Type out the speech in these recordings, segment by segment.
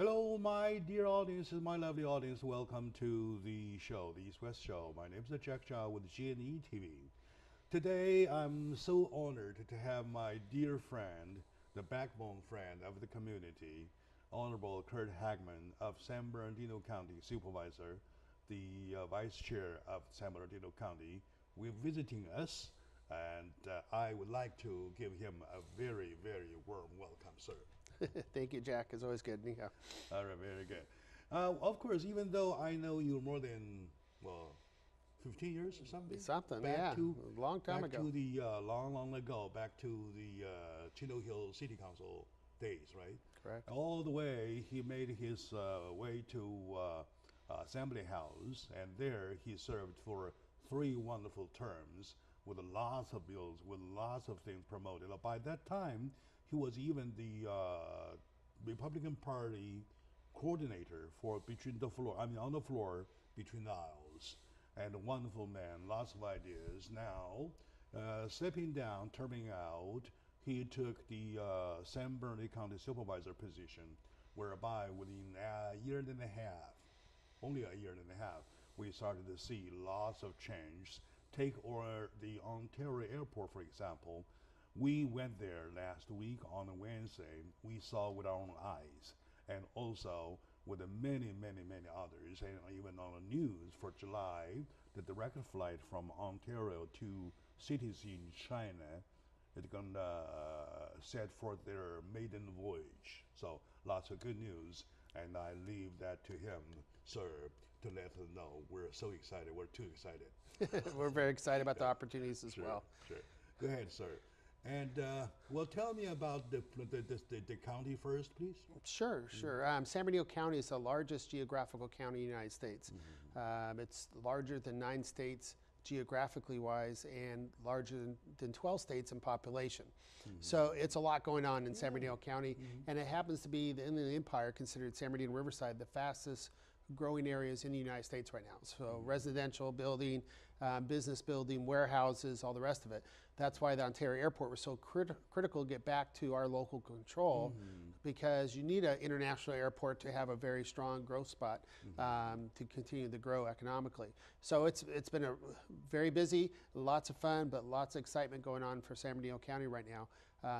Hello, my dear audience, my lovely audience. Welcome to the show, the East West Show. My name is Jack Chow with G&E TV. Today, I'm so honored to have my dear friend, the backbone friend of the community, Honorable Kurt Hagman of San Bernardino County Supervisor, the Vice Chair of San Bernardino County, will visiting us, and I would like to give him a very, very warm welcome, sir. Thank you, Jack. It's always good. Anyhow. All right, very good. Of course, even though I know you more than, 15 years or something? Something, yeah. A long time ago. Back to the long ago, back to the Chino Hill City Council days, right? Correct. All the way, he made his way to Assembly House, and there he served for 3 wonderful terms with lots of bills, with lots of things promoted. By that time, he was even the Republican Party coordinator for on the floor between the aisles. And a wonderful man, lots of ideas. Now, stepping down, turning out, he took the San Bernardino County Supervisor position, whereby within a year and a half, only a year and a half, we started to see lots of change. Take the Ontario Airport, for example. We went there last week on a Wednesday. We saw with our own eyes, and also with many others, and even on the news for July, the direct flight from Ontario to cities in China is going to set forth their maiden voyage. So lots of good news, and I leave that to him, sir, to let them know. We're so excited. We're too excited. We're very excited about the opportunities as well. Sure. Go ahead, sir. And tell me about the county first, please. Sure. San Bernardino County is the largest geographical county in the United States. It's larger than 9 states geographically wise and larger than 12 states in population. So it's a lot going on in San Bernardino County, and it happens to be the Inland Empire, considered San Bernardino Riverside the fastest growing areas in the United States right now. So residential building, business building, warehouses, all the rest of it. That's why the Ontario Airport was so critical to get back to our local control, because you need an international airport to have a very strong growth spot to continue to grow economically. So it's been a very busy, lots of fun, but lots of excitement going on for San Bernardino County right now.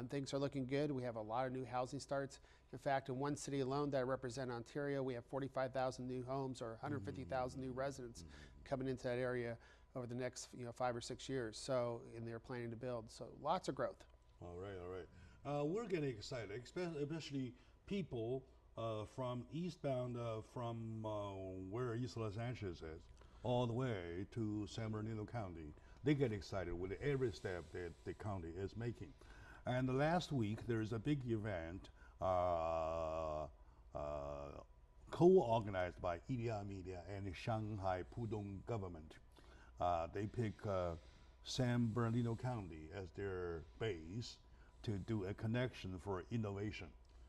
Things are looking good. We have a lot of new housing starts. In fact, in one city alone that I represent, Ontario, we have 45,000 new homes or 150,000 new residents coming into that area over the next 5 or 6 years. So, and they're planning to build. So lots of growth. All right. We're getting excited, especially people from eastbound from where East Los Angeles is, all the way to San Bernardino County. They get excited with every step that the county is making. And last week, there's a big event co-organized by EDI Media and the Shanghai Pudong government. They pick San Bernardino County as their base to do a connection for innovation.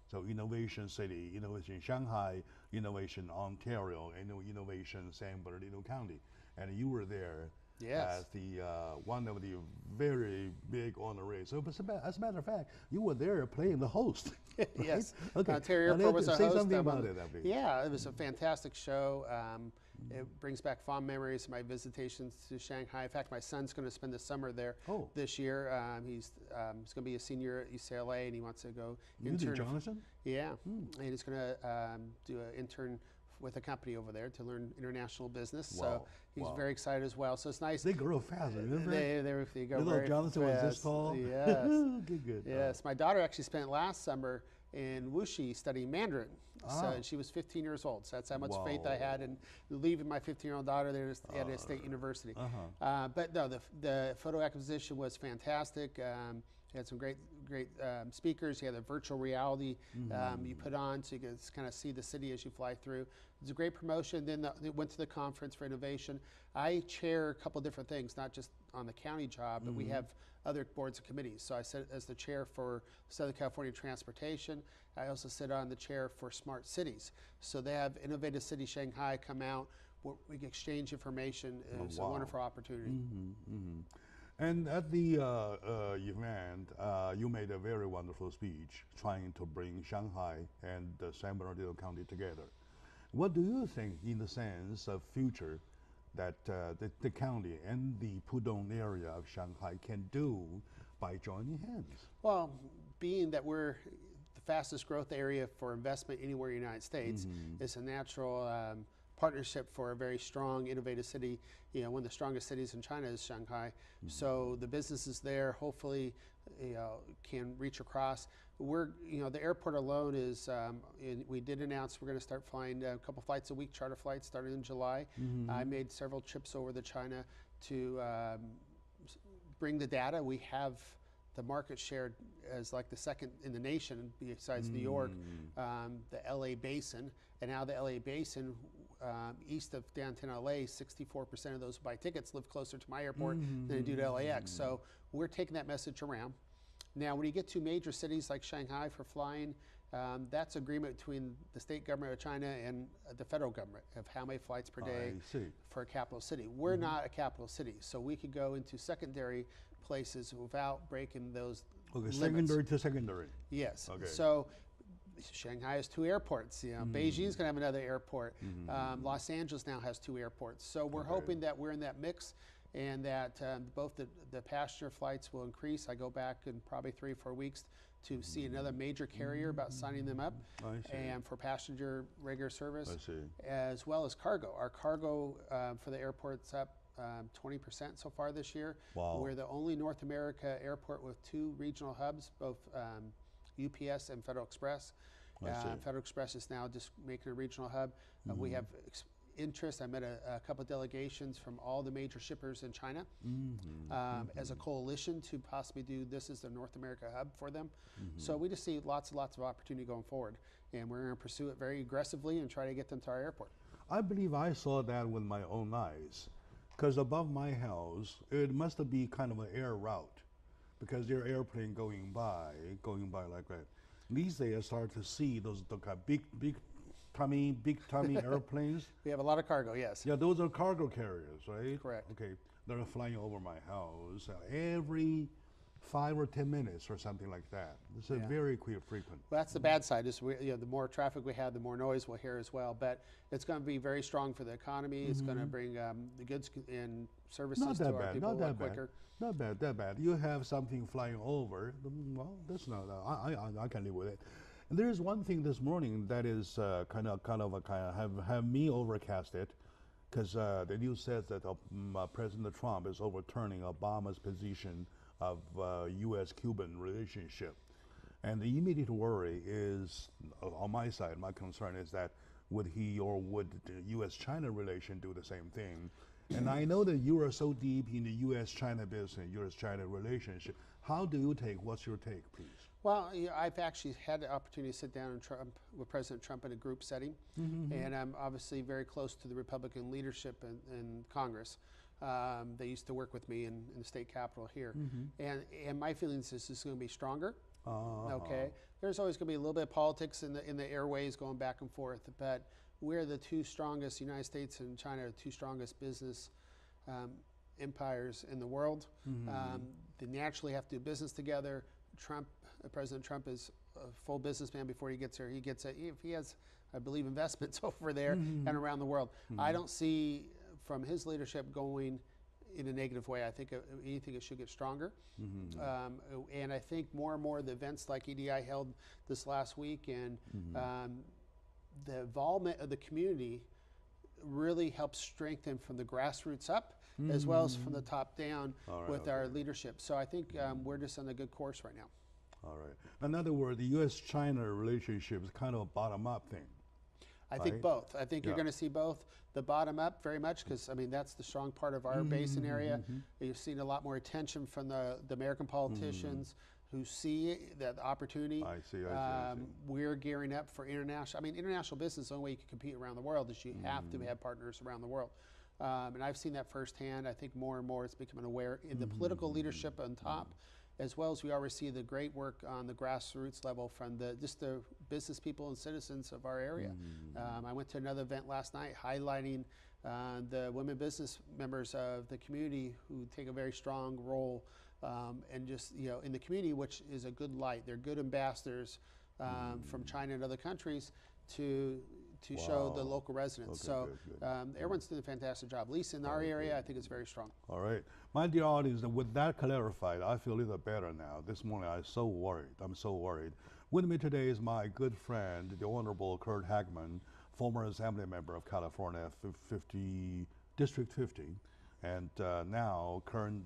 So Innovation City, Innovation Shanghai, Innovation Ontario, and Innovation San Bernardino County. And you were there. Yes. As the one of the very big honorees. So, as a matter of fact, you were there playing the host. Right? Yes. Okay. Ontario Airport was a host. Say something about it. Yeah, it was a fantastic show. It brings back fond memories of my visitations to Shanghai. In fact, my son's going to spend the summer there this year. He's going to be a senior at UCLA, and he wants to go intern. Jonathan? Yeah, and he's going to do an intern with a company over there to learn international business. Wow. So he's very excited as well. So it's nice. They grow fast, remember? They go little very Jonathan fast. was this tall? Yes. Good. Yes. My daughter actually spent last summer in Wuxi studying Mandarin. So she was 15 years old. So that's how much faith I had in leaving my 15-year-old daughter there at a state university. But no, the photo acquisition was fantastic. You had some great speakers. You had the virtual reality you put on so you can kind of see the city as you fly through. It was a great promotion. Then it went to the Conference for Innovation. I chair a couple different things, not just on the county job, but we have other boards and committees. So I sit as the chair for Southern California Transportation. I also sit on the chair for Smart Cities. So they have Innovative City Shanghai come out. We can exchange information. It's a wonderful opportunity. And at the event, you made a very wonderful speech trying to bring Shanghai and San Bernardino County together. What do you think, in the sense of future, that the county and the Pudong area of Shanghai can do by joining hands? Well, being that we're the fastest growth area for investment anywhere in the United States, it's a natural partnership for a very strong, innovative city. You know, one of the strongest cities in China is Shanghai. So the businesses there hopefully, can reach across. The airport alone is, we did announce we're going to start flying a couple flights a week, charter flights starting in July. I made several trips over to China to bring the data. We have the market share as like the second in the nation besides New York, the LA Basin. And now the LA Basin, east of downtown LA, 64% of those who buy tickets live closer to my airport than they do to LAX. So we're taking that message around. Now, when you get to major cities like Shanghai for flying, that's agreement between the state government of China and the federal government of how many flights per day for a capital city. We're not a capital city, so we could go into secondary places without breaking those limits. Secondary to secondary. Yes. Okay. So Shanghai has 2 airports. Beijing's going to have another airport. Los Angeles now has 2 airports. So we're hoping that we're in that mix, and that both the passenger flights will increase. I go back in probably 3 or 4 weeks to see another major carrier about signing them up, and for passenger regular service, as well as cargo. Our cargo for the airport's up 20% so far this year. Wow. We're the only North America airport with 2 regional hubs, both UPS and Federal Express. Federal Express is now just making a regional hub. We have interest. I met a couple of delegations from all the major shippers in China as a coalition to possibly do this as the North America hub for them. So we just see lots and lots of opportunity going forward, and we're going to pursue it very aggressively and try to get them to our airport. I believe I saw that with my own eyes, because above my house, it must be kind of an air route, because there are airplane going by like that. These days, I start to see those big tummy airplanes. We have a lot of cargo, yes. Yeah, those are cargo carriers, right? Correct. Okay, they're flying over my house every 5 or 10 minutes or something like that. It's a very frequent. Well, that's the bad side. Is the more traffic we have, the more noise we'll hear as well. But it's going to be very strong for the economy. It's going to bring the goods and services to our people a lot quicker. Not that bad. You have something flying over. Well, that's not. I can live with it. And there is one thing this morning that is kind of have me overcasted, because the news says that President Trump is overturning Obama's position of U.S.-Cuban relationship. And the immediate worry is, on my side, my concern is that would he or would the U.S.-China relation do the same thing? And I know that you are so deep in the U.S.-China business, U.S.-China relationship. How do you take? What's your take, please? Well, I've actually had the opportunity to sit down with President Trump in a group setting, and I'm obviously very close to the Republican leadership in Congress. They used to work with me in the state capitol here, and my feelings is this is going to be stronger. Okay, there's always going to be a little bit of politics in the airways going back and forth, but we're the 2 strongest, the United States and China are the 2 strongest business empires in the world. They naturally have to do business together. President Trump is a full businessman before he gets here. If he has, I believe, investments over there and around the world. I don't see from his leadership going in a negative way. I think anything it should get stronger. And I think more and more the events like EDI held this last week and the involvement of the community really helps strengthen from the grassroots up as well as from the top down with our leadership. So I think we're just on a good course right now. All right. In other words, the U.S.-China relationship is kind of a bottom-up thing. I think both. I think you're going to see both the bottom up very much, because I mean that's the strong part of our basin area. You've seen a lot more attention from the American politicians who see that opportunity. I see. We're gearing up for international. I mean, international business, the only way you can compete around the world is you have to have partners around the world. And I've seen that firsthand. I think more and more it's becoming aware in the political leadership on top, as well as we already see the great work on the grassroots level from just the business people and citizens of our area. I went to another event last night highlighting the women business members of the community who take a very strong role and just, in the community, which is a good light. They're good ambassadors from China and other countries to show the local residents. Okay, good. Everyone's doing a fantastic job. At least in our area, I think it's very strong. All right. My dear audience, with that clarified, I feel a little better now. This morning, I'm so worried. With me today is my good friend, the Honorable Kurt Hagman, former Assembly member of California, District 50, and now current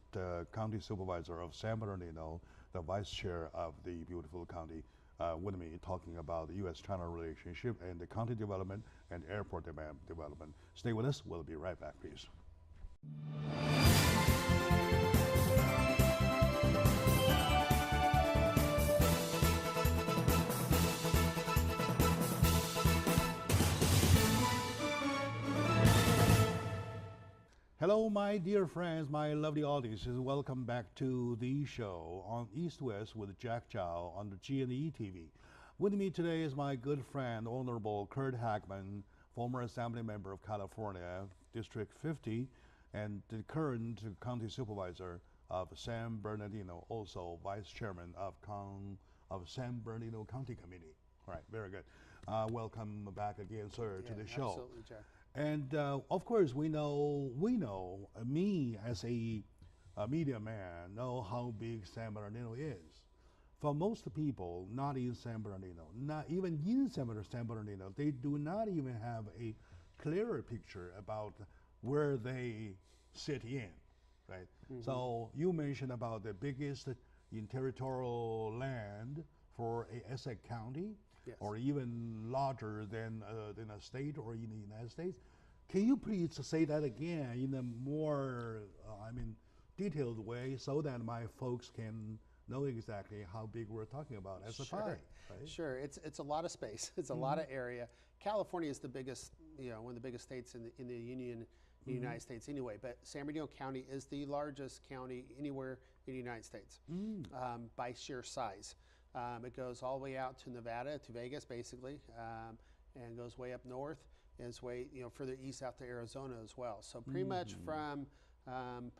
County Supervisor of San Bernardino, the Vice Chair of the beautiful county. With me talking about the U.S.-China relationship and the county development and airport development. Stay with us. We'll be right back, please. Hello, my dear friends, my lovely audiences. Welcome back to the show on East West with Jack Chow on the G&E TV. With me today is my good friend, Honorable Kurt Hagman, former Assembly member of California, District 50, and the current County Supervisor of San Bernardino, also Vice Chairman of San Bernardino County Committee. All right, very good. Welcome back again, sir, to the show. Absolutely, Jack. And of course, we know, me as a media man, know how big San Bernardino is. For most people, not in San Bernardino, not even in San Bernardino, they do not even have a clearer picture about where they sit in, right? So you mentioned about the biggest in territorial land for a Essex County. Yes. Or even larger than a state or in the United States. Can you please say that again in a more, detailed way so that my folks can know exactly how big we're talking about as a pie? Right? Sure, it's a lot of space. It's a lot of area. California is the biggest, one of the biggest states in the Union, the United States anyway. But San Bernardino County is the largest county anywhere in the United States by sheer size. It goes all the way out to Nevada, to Vegas, basically, and goes way up north, and it's way further east out to Arizona as well. So pretty much from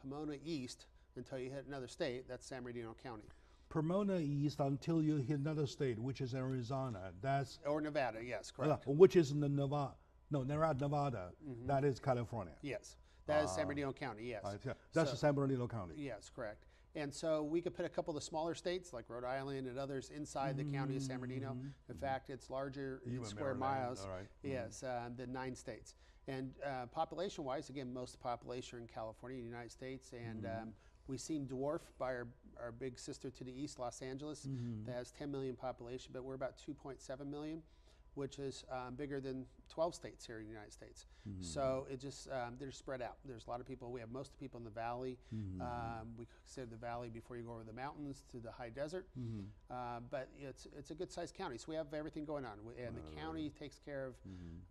Pomona east until you hit another state, that's San Bernardino County. Pomona east until you hit another state, which is Arizona. That's or Nevada, yes, correct. Which is in the Nevada. No, Nevada. That is California. Yes, that is San Bernardino County. Yes, that's San Bernardino County. Yes, correct. And so we could put a couple of the smaller states like Rhode Island and others inside the county of San Bernardino. In fact, it's larger in square miles, yes, than 9 states. And population-wise, again, most of the population in California, the United States, and we seem dwarfed by our big sister to the east, Los Angeles, that has 10 million population, but we're about 2.7 million, which is bigger than 12 states here in the United States. So it just, they're spread out. There's a lot of people. We have most of the people in the valley. We consider the valley before you go over the mountains to the high desert. But it's a good sized county. So we have everything going on. And the county takes care of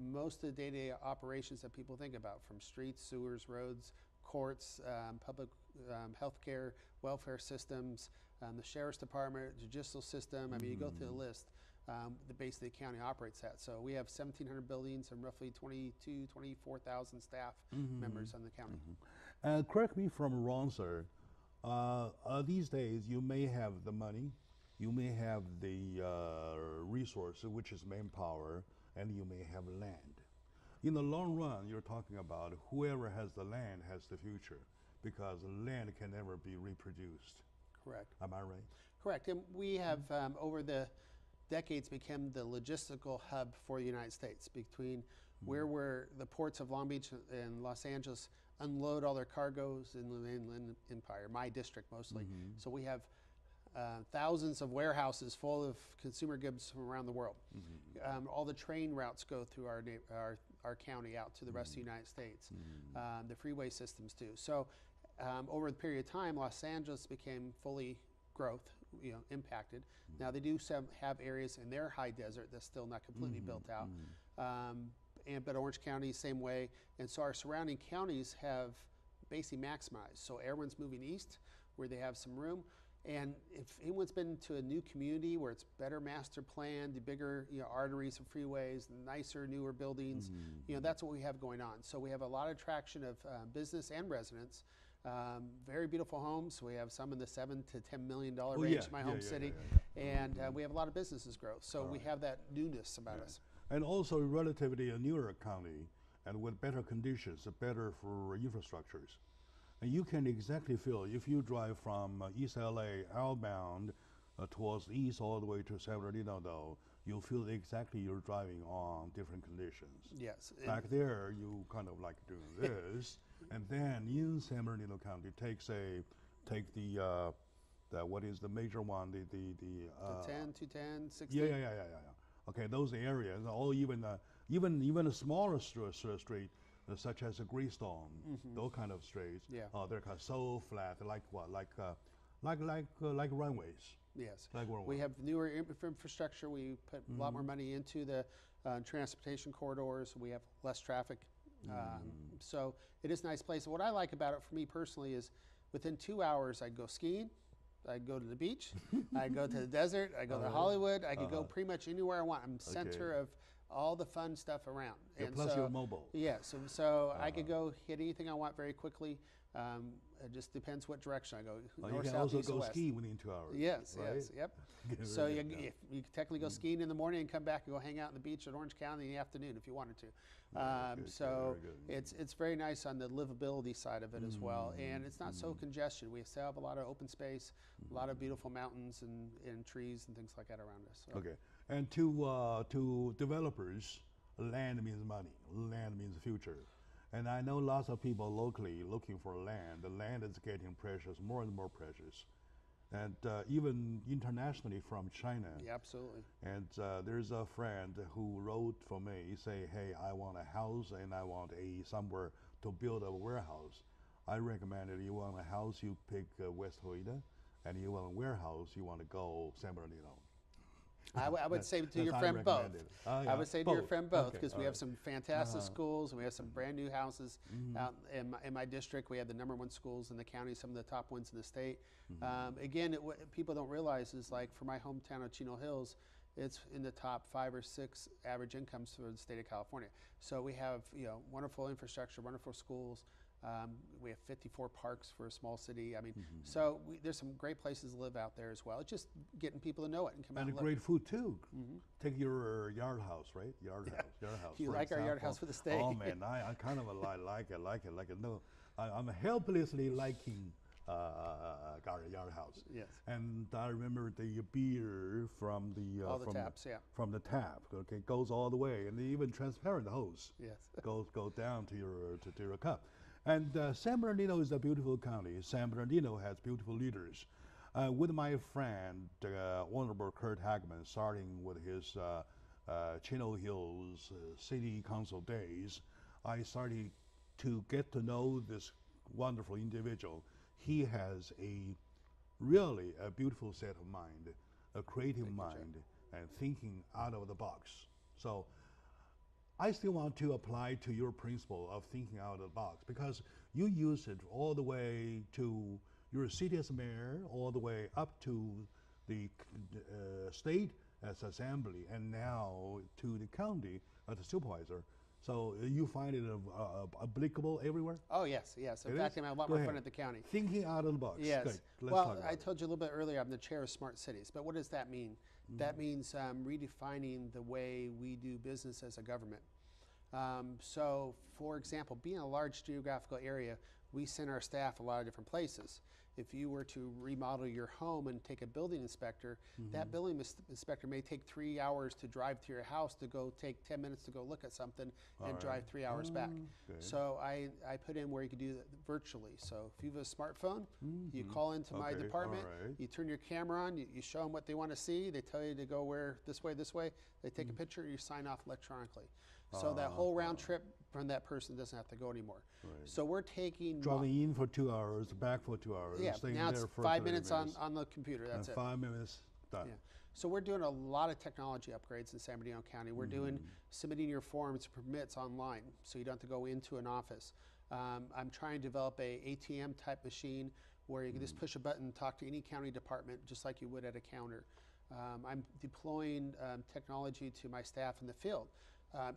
most of the day-to-day operations that people think about, from streets, sewers, roads, courts, public health care, welfare systems, the sheriff's department, judicial system. I mean, you go through the list. The base of the county operates at. So we have 1,700 buildings and roughly 24,000 staff members on the county. Correct me if I'm wrong, sir. These days, you may have the money, you may have the resource, which is manpower, and you may have land. In the long run, you're talking about whoever has the land has the future, because land can never be reproduced. Correct. Am I right? Correct. And we have, over the decades, become the logistical hub for the United States, between where the ports of Long Beach and Los Angeles unload all their cargoes in the Inland Empire, my district mostly. So we have thousands of warehouses full of consumer goods from around the world. All the train routes go through our county out to the rest of the United States. The freeway systems too. So over the period of time, Los Angeles became fully growth, impacted. Now they do have areas in their high desert that's still not completely built out. But Orange County, same way. And so our surrounding counties have basically maximized. So everyone's moving east where they have some room. And if anyone's been to a new community where it's better master planned, the bigger arteries and freeways, nicer, newer buildings, that's what we have going on. So we have a lot of traction of business and residents. Very beautiful homes. We have some in the $7 to $10 million range in my home city. And we have a lot of businesses growth. So we have that newness about us. And also relatively a newer county and with better conditions, better for infrastructures. And you can exactly feel, if you drive from East LA outbound towards the east all the way to San Bernardino, though, you'll feel exactly you're driving on different conditions. Yes. Back there, you kind of like doing this. And then in San Bernardino County, take the what is the major one, the 10, 210, 60. Yeah. Okay, those areas, or even a smaller street, such as a Greystone, those kind of streets. Yeah. They're kind of so flat, like what, like runways. Yes. Like we have newer infrastructure. We put a lot more money into the transportation corridors. We have less traffic. So it is a nice place. What I like about it for me personally is within 2 hours I'd go skiing, I'd go to the beach, I'd go to the desert, I'd go to Hollywood, I could go pretty much anywhere I want. I'm center of all the fun stuff around. Yeah, and plus so, you're mobile. Yeah, so I could go hit anything I want very quickly. It just depends what direction I go. North, you can south, also east, or go west. ski within 2 hours. Yes, right? yes, yep. So you can technically go skiing in the morning and come back and go hang out on the beach at Orange County in the afternoon if you wanted to. So it's very nice on the livability side of it as well, and it's not so congested. We still have a lot of open space, a lot of beautiful mountains and trees and things like that around us. So. Okay, and to developers, land means money. Land means future. And I know lots of people locally looking for land. The land is getting precious, more and more precious. And even internationally from China. Yeah, absolutely. And there's a friend who wrote for me, say, hey, I want a house and I want somewhere to build a warehouse. I recommended you want a house, you pick West Florida, and you want a warehouse, you want to go San Bernardino. I would say to your friend both. Yeah, I would say to your friend both, okay, because we have some fantastic schools and we have some brand new houses out in my district. We have the #1 schools in the county, some of the top ones in the state. Again, what people don't realize is, like, for my hometown of Chino Hills, it's in the top 5 or 6 average incomes for the state of California. So we have wonderful infrastructure, wonderful schools. We have 54 parks for a small city. I mean, so there's some great places to live out there as well. It's just getting people to know it and come out and live. Great food too. Take your yard house, right? Yard house. You like our yard house with the steak? Oh man, I kind of like it. No, I'm helplessly liking our yard house. Yes. And I remember the beer from the taps, from the tap. Okay, goes all the way, and the even transparent hose. Yes. goes down to your cup. And San Bernardino is a beautiful county. San Bernardino has beautiful leaders. With my friend, Honorable Kurt Hagman, starting with his Chino Hills City Council days, I started to get to know this wonderful individual. He has really a beautiful set of mind, a creative mind, and thinking out of the box. So I still want to apply to your principle of thinking out of the box, because you use it all the way to your city as mayor, all the way up to the state as assembly, and now to the county as a supervisor. So you find it applicable everywhere? Oh, yes. In fact, I'm a lot more fun at the county. Thinking out of the box. Yes. Good. Well, I told you a little bit earlier, I'm the chair of Smart Cities. But what does that mean? That means redefining the way we do business as a government. So, for example, being a large geographical area, we send our staff a lot of different places. If you were to remodel your home and take a building inspector, that building inspector may take 3 hours to drive to your house to go take 10 minutes to go look at something and drive 3 hours back. Okay. So I put in where you can do that virtually. So if you have a smartphone, you call into my department, you turn your camera on, you show them what they want to see, they tell you to go where this way, they take a picture, you sign off electronically. So that whole round trip from that person doesn't have to go anymore. Right. So we're taking... Driving in for 2 hours, back for 2 hours. Yeah, now it's 5 minutes on the computer, that's it. 5 minutes, done. Yeah. So we're doing a lot of technology upgrades in San Bernardino County. We're doing submitting your forms, permits online, so you don't have to go into an office. I'm trying to develop a ATM type machine where you can just push a button and talk to any county department just like you would at a counter. I'm deploying technology to my staff in the field.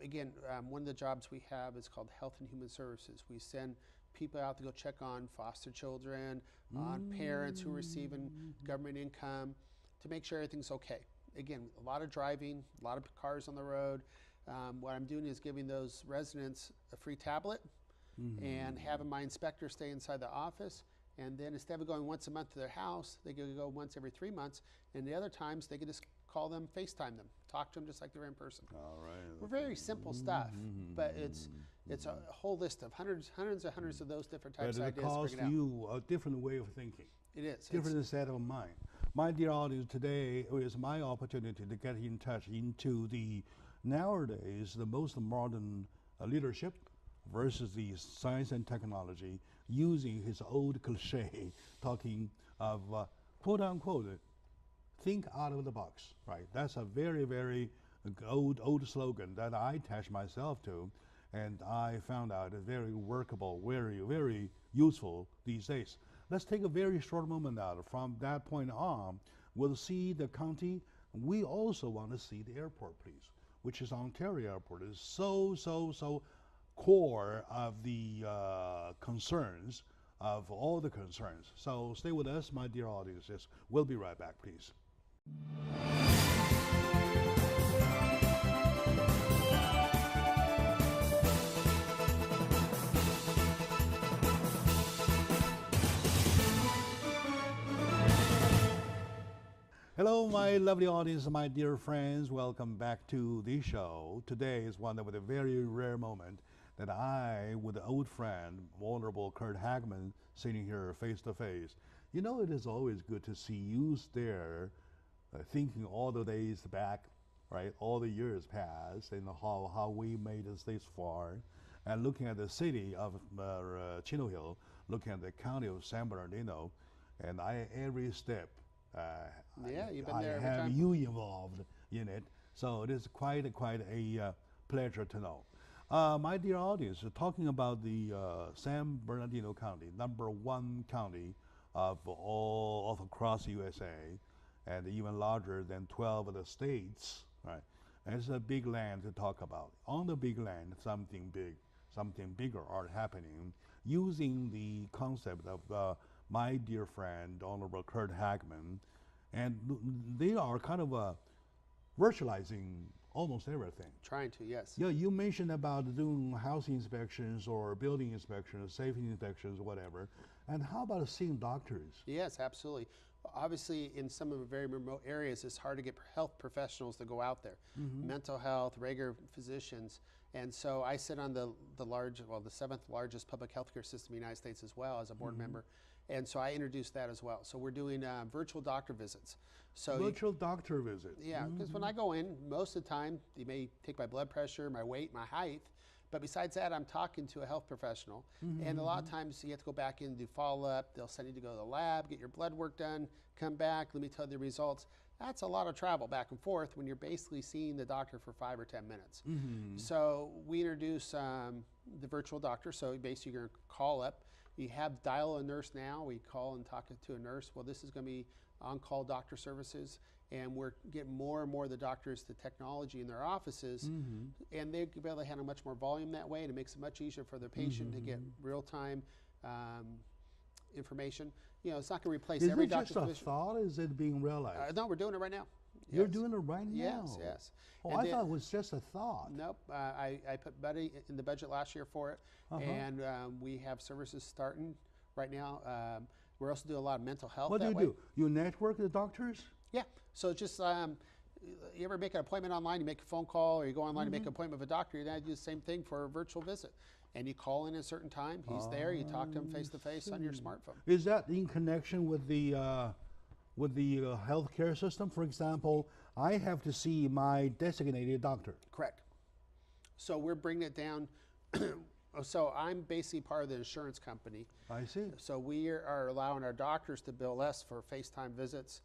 Again, one of the jobs we have is called Health and Human Services. We send people out to go check on foster children, on parents who are receiving government income to make sure everything's okay. Again, a lot of driving, a lot of cars on the road. What I'm doing is giving those residents a free tablet and having my inspector stay inside the office. And then instead of going once a month to their house, they can go once every 3 months. And the other times, they can just call them, FaceTime them, talk to them just like they're in person. All right. We're very simple stuff, but it's a whole list of hundreds of those different types of ideas. But it costs you a different way of thinking. It is. Different set of mind. My dear audience, today is my opportunity to get in touch into the nowadays the most modern leadership versus the science and technology, using his old cliche, talking of quote unquote, think out of the box, right? That's a very, very old slogan that I attach myself to, and I found out it's very workable, very, very useful these days. Let's take a very short moment out. From that point on, we'll see the county. We also want to see the airport, please, which is Ontario Airport. Is so core of the concerns, of all the concerns. So stay with us, my dear audiences. We'll be right back, please. Hello, my lovely audience, my dear friends. Welcome back to the show. Today is one of the very rare moments that I, with an old friend, Honorable Kurt Hagman, sitting here face to face. You know, it is always good to see you there, thinking all the days back, right? All the years past, and how we made it this far, and looking at the city of Chino Hill, looking at the county of San Bernardino, and every step. You've been there every time. time. You involved in it, so it is quite a pleasure to know. My dear audience, talking about the San Bernardino County, #1 county of all across USA, and even larger than 12 of the states, right? And it's a big land to talk about. On the big land, something bigger are happening, using the concept of my dear friend, Honorable Kurt Hagman, and they are kind of virtualizing almost everything. Trying to, yes. Yeah, you mentioned about doing house inspections or building inspections, safety inspections, whatever. And how about seeing doctors? Yes, absolutely. Obviously, in some of the very remote areas, it's hard to get health professionals to go out there. Mental health, regular physicians. And so I sit on the 7th largest public healthcare system in the United States as well as a board member. And so I introduced that as well. So we're doing virtual doctor visits. So virtual doctor visit. Yeah, because when I go in, most of the time, you may take my blood pressure, my weight, my height. But besides that, I'm talking to a health professional. And a lot of times you have to go back in and do follow-up. They'll send you to go to the lab, get your blood work done, come back, let me tell you the results. That's a lot of travel back and forth when you're basically seeing the doctor for 5 or 10 minutes. So we introduce the virtual doctor. So basically you're going to call up. You have dial a nurse now. We call and talk to a nurse. Well, this is going to be on-call doctor services. And we're getting more and more of the doctors to technology in their offices. And they'll be able to handle much more volume that way. And it makes it much easier for the patient to get real-time information. You know, it's not going to replace every doctor's Is it just a thought? Is it being realized? No, we're doing it right now. You're doing it right now? Yes. Oh, I thought it was just a thought. Nope. I put money in the budget last year for it. And we have services starting right now. We're also doing a lot of mental health. What do you do? You network the doctors? Yeah. So just, you ever make an appointment online, you make a phone call, or you go online and make an appointment with a doctor, and I do the same thing for a virtual visit. And you call in at a certain time, he's there, you talk to him face to face on your smartphone. Is that in connection with the healthcare system? For example, I have to see my designated doctor. Correct. So we're bringing it down. So I'm basically part of the insurance company. I see. So we are allowing our doctors to bill us for FaceTime visits.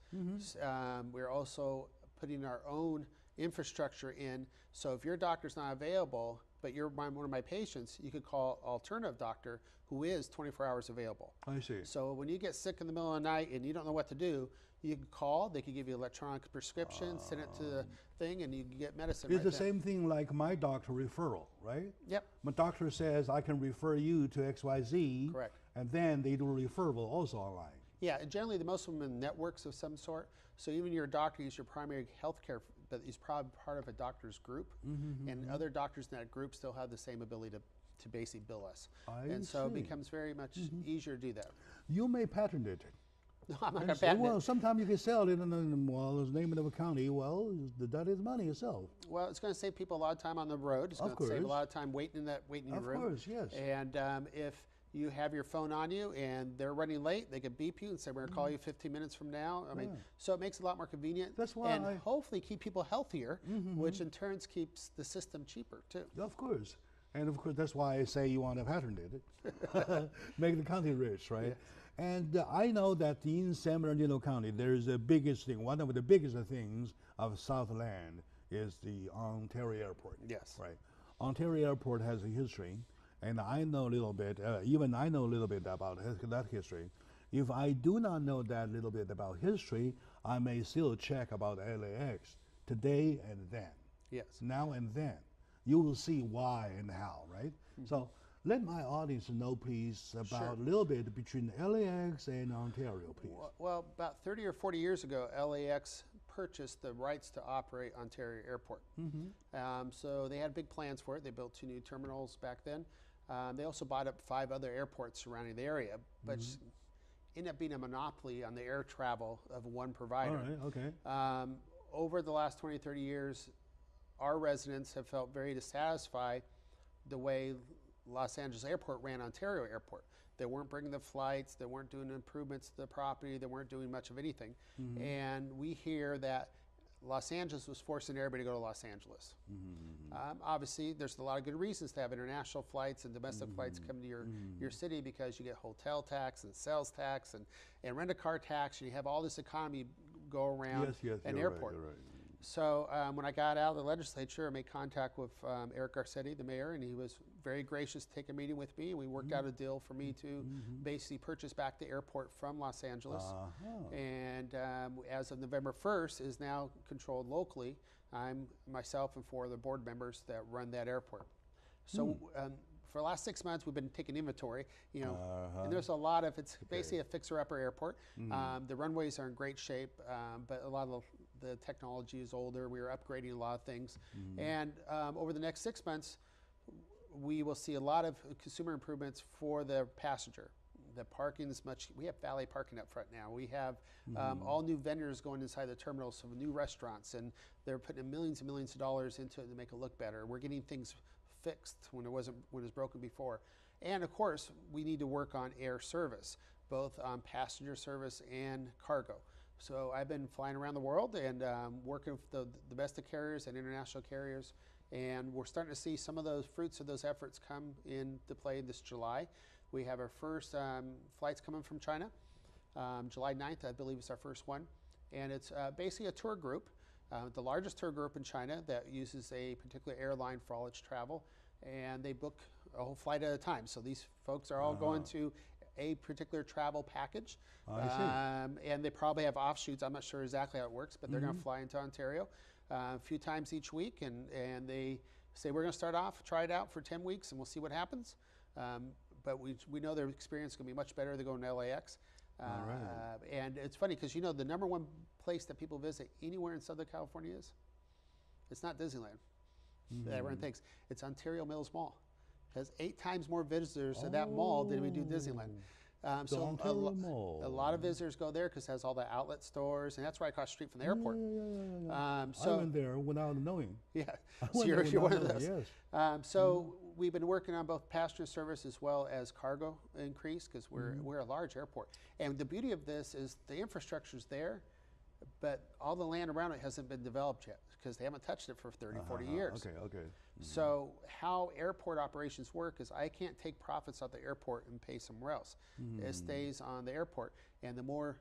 We're also putting our own infrastructure in. So if your doctor's not available, but you're one of my patients, you could call alternative doctor who is 24 hours available. I see. So when you get sick in the middle of the night and you don't know what to do, you can call, they can give you electronic prescription, send it to the thing, and you can get medicine It's right the then. same thing like my doctor referral, right? Yep. My doctor says I can refer you to XYZ. Correct. And then they do a referral also online. Yeah, and generally most of them in networks of some sort. So even your doctor is your primary health care, but he's probably part of a doctor's group. And other doctors in that group still have the same ability to basically bill us. And so it becomes very much easier to do that. You may patent it. No, I'm not going to patent Well, it. sometimes you can sell it in well, it's the name of a county. Well, that is money itself. Well, it's going to save people a lot of time on the road. It's going to save a lot of time waiting in that waiting room. Of course, yes. And if you have your phone on you and they're running late, they can beep you and say, we're going to call you 15 minutes from now. I mean, so it makes it a lot more convenient. That's why and hopefully keep people healthier, which in turn keeps the system cheaper too. Of course. And of course, that's why I say you want to patent it. Make the county rich, right? Yes. And I know that in San Bernardino County, there's the biggest thing, one of the biggest things of Southland is the Ontario Airport. Yes. Right. Ontario Airport has a history, and I know a little bit, even I know a little bit about that history. If I do not know that little bit about history, I may still check about LAX today and then. Yes. Now and then. You will see why and how, right? So let my audience know, please, about a little bit between LAX and Ontario, please. Well, about 30 or 40 years ago, LAX purchased the rights to operate Ontario Airport. So they had big plans for it. They built 2 new terminals back then. They also bought up 5 other airports surrounding the area, but ended up being a monopoly on the air travel of one provider. All right, okay. Over the last 20, 30 years, our residents have felt very dissatisfied the way Los Angeles Airport ran Ontario Airport. They weren't bringing the flights, they weren't doing improvements to the property, they weren't doing much of anything. And we hear that Los Angeles was forcing everybody to go to Los Angeles. Obviously, there's a lot of good reasons to have international flights and domestic flights come to your city, because you get hotel tax and sales tax and rent-a-car tax, and you have all this economy go around an airport. Right. So when I got out of the legislature, I made contact with Eric Garcetti, the mayor, and he was very gracious to take a meeting with me. And we worked out a deal for me to basically purchase back the airport from Los Angeles. And as of November 1st, is now controlled locally. I'm myself and 4 of the board members that run that airport. So for the last 6 months, we've been taking inventory, and there's a lot of, it's basically a fixer-upper airport. The runways are in great shape, but a lot of the technology is older. We are upgrading a lot of things. And over the next 6 months, we will see a lot of consumer improvements for the passenger. The parking is we have valet parking up front now. We have all new vendors going inside the terminals, so new restaurants, and they're putting millions and millions of dollars into it to make it look better. We're getting things fixed when it was broken before. And of course, we need to work on air service, both on passenger service and cargo. So I've been flying around the world and working with the domestic carriers and international carriers, and we're starting to see some of those fruits of those efforts come into play this July. We have our first flights coming from China. July 9th, I believe, is our first one. And it's basically a tour group, the largest tour group in China that uses a particular airline for all its travel. And they book a whole flight at a time. So these folks are all going to a particular travel package. And they probably have offshoots. I'm not sure exactly how it works, but they're going to fly into Ontario a few times each week. And they say, we're going to start off, try it out for 10 weeks, and we'll see what happens. But we know their experience is going to be much better. They're going to LAX. And it's funny because, the #1 place that people visit anywhere in Southern California is? It's not Disneyland. That everyone thinks. It's Ontario Mills Mall. It has 8 times more visitors to that mall than we do Disneyland. So a lot of visitors go there because it has all the outlet stores, and that's right across the street from the airport. So I went there without knowing. Yeah, so you're one of those. Yes. So we've been working on both passenger service as well as cargo increase, because we're a large airport. And the beauty of this is the infrastructure's there, but all the land around it hasn't been developed yet because they haven't touched it for 30, 40 years. Okay. So how airport operations work is I can't take profits out the airport and pay somewhere else. It stays on the airport. And the more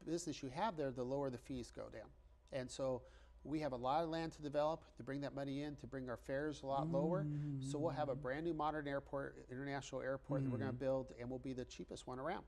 business you have there, the lower the fees go down. And so we have a lot of land to develop, to bring that money in, to bring our fares a lot lower. So we'll have a brand new modern airport, international airport that we're going to build, and will be the cheapest one around.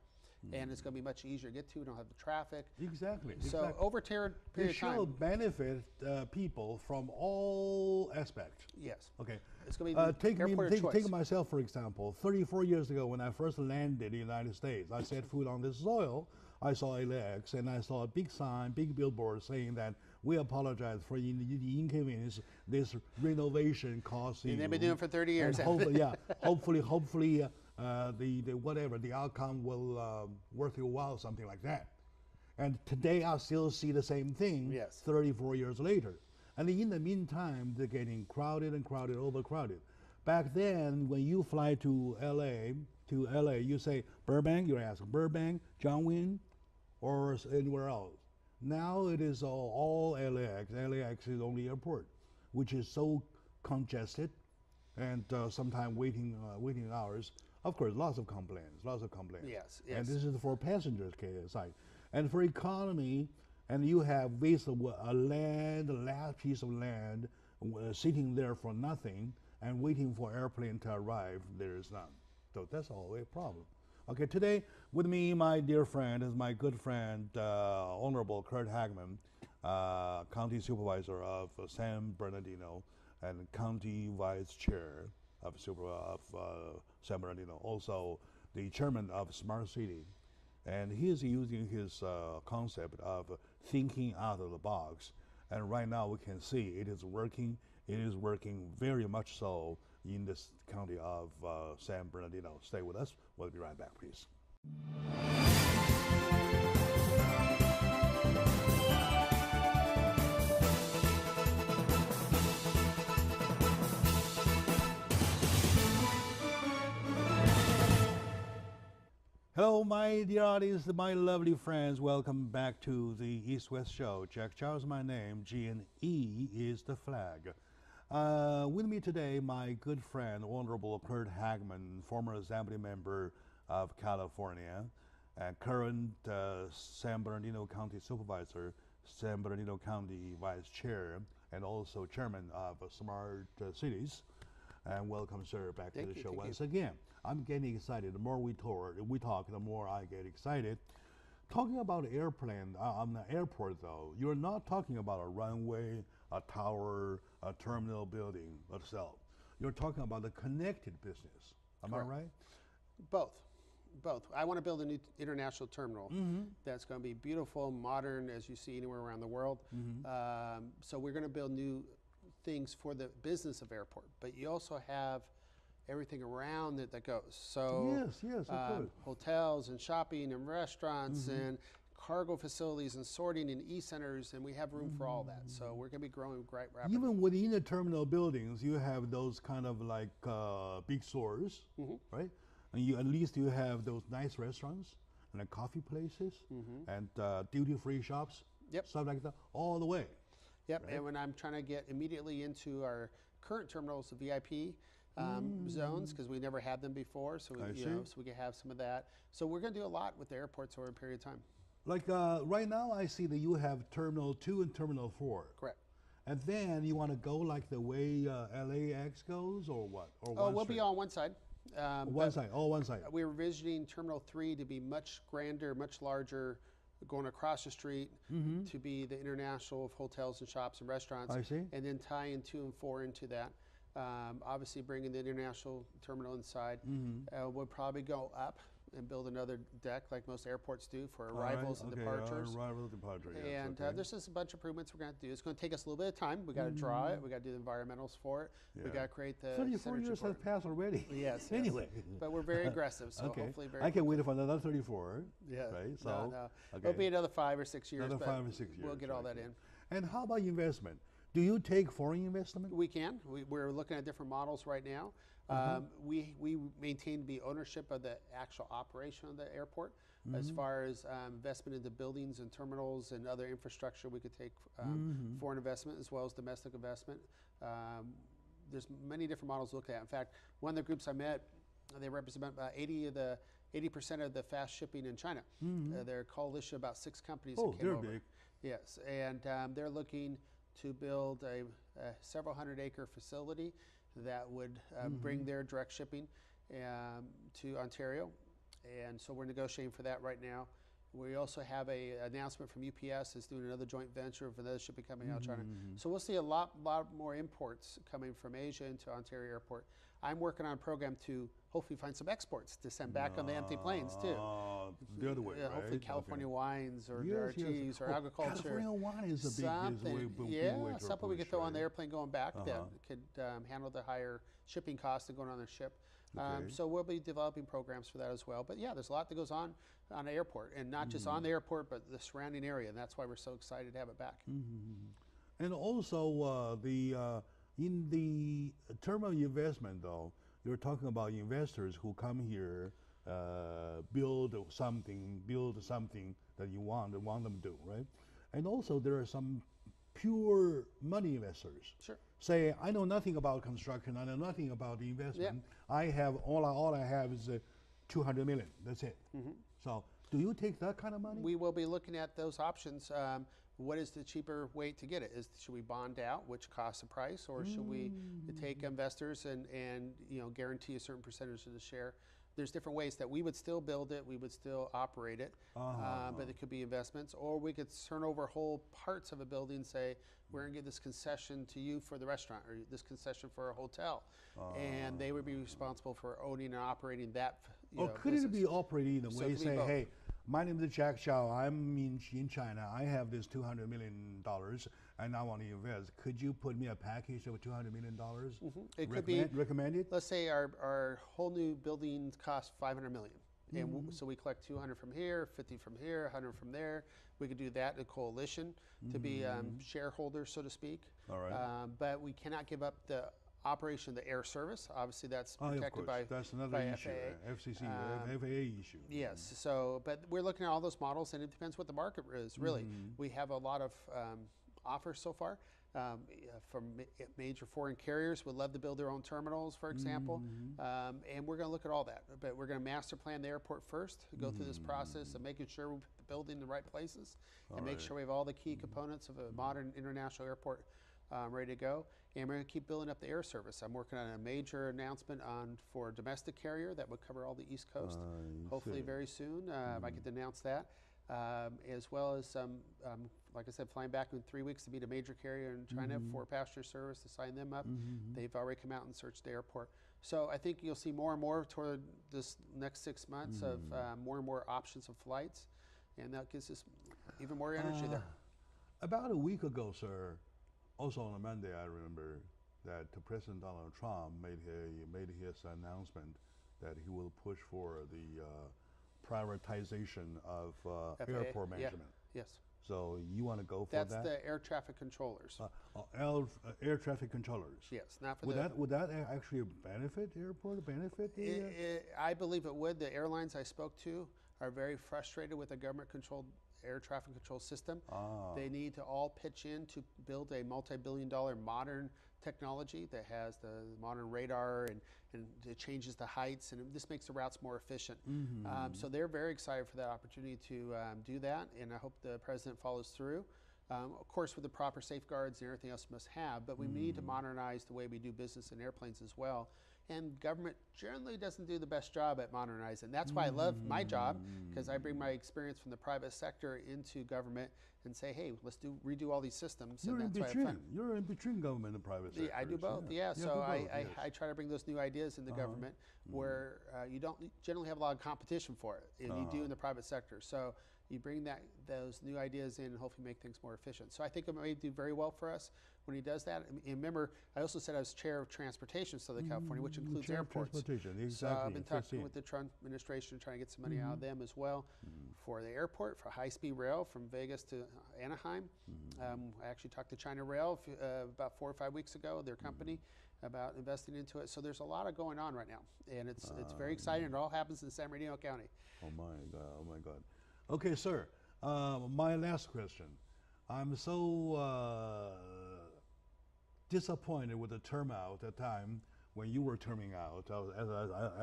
And it's going to be much easier to get to. We don't have the traffic. Exactly. So over a period of time, it shall benefit people from all aspects. yes, Okay. it's going to be the airport of choice. Take myself, for example. 34 years ago, when I first landed in the United States, I set foot on this soil. I saw LAX, and I saw a big sign, big billboard saying that we apologize for the inconvenience this renovation caused you. And they've been doing it for 30 years. Hopefully, the outcome will worth your while, something like that. And today I still see the same thing. Yes. 34 years later. And in the meantime, they're getting crowded and crowded, overcrowded. Back then, when you fly to LA, you say Burbank, you ask Burbank, John or anywhere else. Now it is all LAX. LAX is the only airport, which is so congested, and sometimes waiting hours. Of course, lots of complaints. Yes, And this is for passengers side. And for economy, and you have wasted a last piece of land sitting there for nothing and waiting for airplane to arrive. There is none. So that's always a problem. Okay, today with me, my dear friend, is my good friend, Honorable Kurt Hagman, County Supervisor of San Bernardino and County Vice Chair of San Bernardino, also the Chairman of Smart City. And he is using his concept of thinking out of the box. And right now we can see it is working. It is working very much so in this county of San Bernardino. Stay with us. We'll be right back, please. Hello, my dear audience, my lovely friends. Welcome back to the East-West Show. Jack Chow is my name. G&E is the flag. With me today, my good friend, Honorable Kurt Hagman, former Assembly Member of California, and current San Bernardino County Supervisor, San Bernardino County Vice Chair, and also Chairman of Smart Cities. And welcome, sir, back to the show once again. I'm getting excited. The more we talk, the more I get excited. Talking about airplane, on the airport though, you're not talking about a runway, a tower, a terminal building itself. You're talking about the connected business. Am I right? Both. I want to build a new international terminal that's going to be beautiful, modern, as you see anywhere around the world. So we're going to build new things for the business of airport, but you also have everything around it that goes. So yes, of course. Hotels and shopping and restaurants and cargo facilities and sorting and e-centers, and we have room for all that. So we're going to be growing quite rapidly. Even within the terminal buildings, you have those kind of like big stores, right? And at least you have those nice restaurants and like coffee places and duty-free shops, stuff like that, all the way. Yep, right? And when I'm trying to get immediately into our current terminals, the VIP zones, because we never had them before, so we can have some of that. So we're going to do a lot with the airports over a period of time. Like right now, I see that you have Terminal 2 and Terminal 4. Correct. And then you want to go like the way LAX goes, or what? Or we'll be on one side. One side. We're envisioning Terminal 3 to be much grander, much larger, going across the street to be the international of hotels and shops and restaurants. I see. And then tying 2 and 4 into that. Obviously bringing the international terminal inside. We'll probably go up and build another deck like most airports do for arrivals and departures. Arrival, departure, yes, and there's just a bunch of improvements we're going to do. It's going to take us a little bit of time. We got to draw it. We got to do the environmentals for it. We got to create the 34 years have passed already. Yes. Anyway. But we're very aggressive, so hopefully very I can wait for another 34. Yeah. Right? So, it'll be another 5 or 6 years. Another 5 or 6 years. We'll get all that in. And how about investment? Do you take foreign investment? We can. We're looking at different models right now. We maintain the ownership of the actual operation of the airport. As far as investment into buildings and terminals and other infrastructure, we could take foreign investment as well as domestic investment. There's many different models to look at. In fact, one of the groups I met, they represent about 80% of the fast shipping in China. They're a coalition of about 6 companies that came over. They're big. Yes, and they're looking to build a several hundred-acre facility that would bring their direct shipping to Ontario. And so we're negotiating for that right now. We also have a announcement from UPS is doing another joint venture of another shipping company out of China. So we'll see a lot more imports coming from Asia into Ontario Airport. I'm working on a program to hopefully find some exports to send back on the empty planes too. The other way, right? Hopefully California wines or Yes, teas or agriculture. California wine is a big Something, way to something we could approach, throw on the right? airplane going back that could handle the higher shipping costs of going on the ship. Okay. So we'll be developing programs for that as well. But yeah, there's a lot that goes on the airport, and not just on the airport, but the surrounding area. And that's why we're so excited to have it back. And also, in the term of investment, though, you're talking about investors who come here, build something that you want them to do, right? And also, there are some pure money investors. Sure. Say, I know nothing about construction, I know nothing about the investment. I have all I have is 200 million. That's it. So, do you take that kind of money? We will be looking at those options. What is the cheaper way to get it? Should we bond out, which costs a price, or should we take investors and guarantee a certain percentage of the share? There's different ways that we would still build it, we would still operate it, but it could be investments, or we could turn over whole parts of a building and say, we're going to give this concession to you for the restaurant, or this concession for a hotel, and they would be responsible for owning and operating that. Or could it be operating in a way, say, hey, my name is Jack Xiao, I'm in China, I have this $200 million, and I want to invest. Could you put me a package of $200 million? It could be recommended. Let's say our whole new building costs $500 million, and so we collect 200 from here, 50 from here, 100 from there. We could do that in a coalition to be shareholders, so to speak. All right. But we cannot give up the operation of the air service. Obviously, that's protected by that's another by issue, FAA. FCC, FAA issue. Yes. So, but we're looking at all those models, and it depends what the market is. Really, we have a lot of offers so far from major foreign carriers. Would love to build their own terminals, for example, and we're going to look at all that. But we're going to master plan the airport first, go through this process of making sure we're building the right places, and make sure we have all the key components of a modern international airport ready to go. And we're going to keep building up the air service. I'm working on a major announcement for a domestic carrier that would cover all the East Coast, hopefully very soon. I get to announce that, as well as, like I said, flying back in 3 weeks to meet a major carrier in China for passenger service to sign them up. They've already come out and searched the airport. So I think you'll see more and more toward this next 6 months of more and more options of flights, and that gives us even more energy there. About a week ago, sir, also on a Monday, I remember that President Donald Trump made his announcement that he will push for the privatization of airport management. Yes. So you want to go for that? That's the air traffic controllers. Air traffic controllers. Yes, not for would that actually benefit airport? Benefit? I believe it would. The airlines I spoke to are very frustrated with the government-controlled air traffic control system. They need to all pitch in to build a multi-billion-dollar modern technology that has the modern radar and it changes the heights, and this makes the routes more efficient. So they're very excited for that opportunity to do that, and I hope the president follows through. Of course, with the proper safeguards and everything else we must have, but we need to modernize the way we do business in airplanes as well. And government generally doesn't do the best job at modernizing. That's why I love my job, because I bring my experience from the private sector into government and say, hey, let's redo all these systems. You're and in that's between. Why You're in between government and private sector. I do both. Yeah. So I try to bring those new ideas in the government where you don't generally have a lot of competition for it, and you do in the private sector. So you bring those new ideas in and hopefully make things more efficient. So I think it may do very well for us when he does that. And remember, I also said I was chair of transportation Southern California, which includes airports. Exactly. So I've been talking with the Trump administration, trying to get some money out of them as well for the airport, for high-speed rail from Vegas to Anaheim. I actually talked to China Rail about 4 or 5 weeks ago, their company, about investing into it. So there's a lot of going on right now, and it's very exciting. It all happens in San Bernardino County. Oh my God. Okay, sir, my last question. I'm so disappointed with the turnout at the time when you were turning out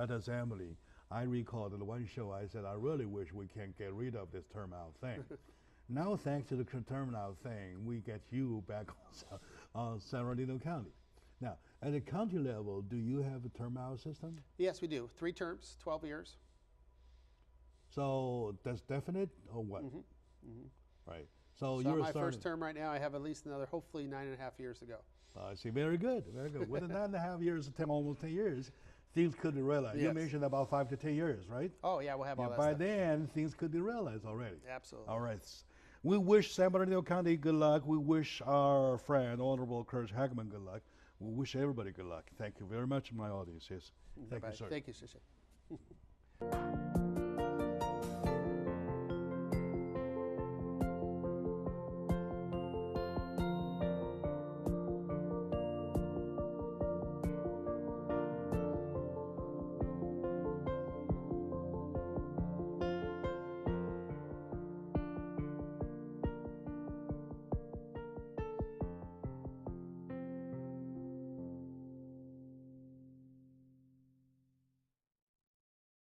at assembly. I recall that one show I said, I really wish we can get rid of this turnout thing. Now, thanks to the terminal thing, we get you back on San Bernardino County. Now, at the county level, do you have a terminal system? Yes, we do. 3 terms, 12 years. So that's definite or what? Right. So you're my first term right now, I have at least another, hopefully 9.5 years to go. I see. Very good. Very good. Within 9.5 years, almost 10 years, things could be realized. Yes. You mentioned about 5 to 10 years, right? Oh, yeah, we'll have all that By stuff. then, things could be realized already. Absolutely. All right. We wish San Bernardino County good luck. We wish our friend, Honorable Kurt Hageman, good luck. We wish everybody good luck. Thank you very much, my audience. Yes. Thank you, sir. Thank you, Shisha.